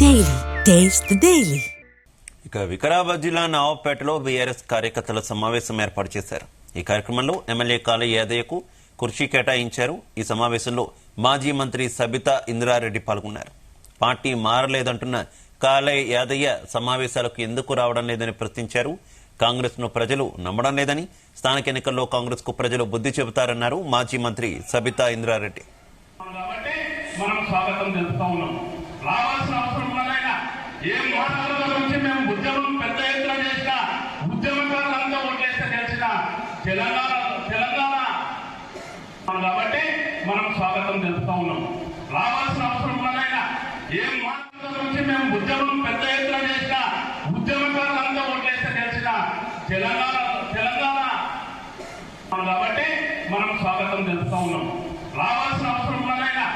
Daily taste the daily. ఇక వికారాబాద్ జిల్లా నవాబ్పేటలో BRS కార్యకర్తల సమావేశం ఏర్పాటు చేశారు. ఈ కార్యక్రమంలో ఎమ్మెల్యే కాళీ యాదయ్యకు కుర్చీ కేటాయించారు. ఈ సమావేశంలో మాజీ మంత్రి సబితా ఇంద్రారెడ్డి పాల్గొన్నారు. పార్టీ మారలేదంటున్న కాళీ యాదయ్య సమావేశాలకు ఎందుకు రావడం లేదని ప్రశ్నించారు. కాంగ్రెస్ ను ప్రజలు నమ్మడం లేదని, స్థానిక ఎన్నికల్లో కాంగ్రెస్ కు ప్రజలు బుద్ధి చెబుతారన్నారు మాజీ మంత్రి సబితా ఇంద్రారెడ్డి. మనం స్వాగతం తెలుపుతా ఉన్నాం. రావాల్సిన అవసరం ఉన్నదైనా ఏ మోటార్ల నుంచి మేము ఉద్యమం పెద్ద ఎత్తున చేసిన ఉద్యమకారులంతా ఓట్లేస్తే గెలిచిన తెలంగాణ కాబట్టి మనం స్వాగతం తెలుపుతా ఉన్నాం. రావాల్సిన అవసరం ఉన్నదైనా ఏ మోటార్ల నుంచి మేము ఉద్యమం పెద్ద ఎత్తున చేసిన ఉద్యమకారులంతా ఓట్లేస్తే గెలిచిన తెలంగాణ కాబట్టి మనం స్వాగతం తెలుపుతా ఉన్నాం. రావాల్సిన అవసరం ఉన్నదైనా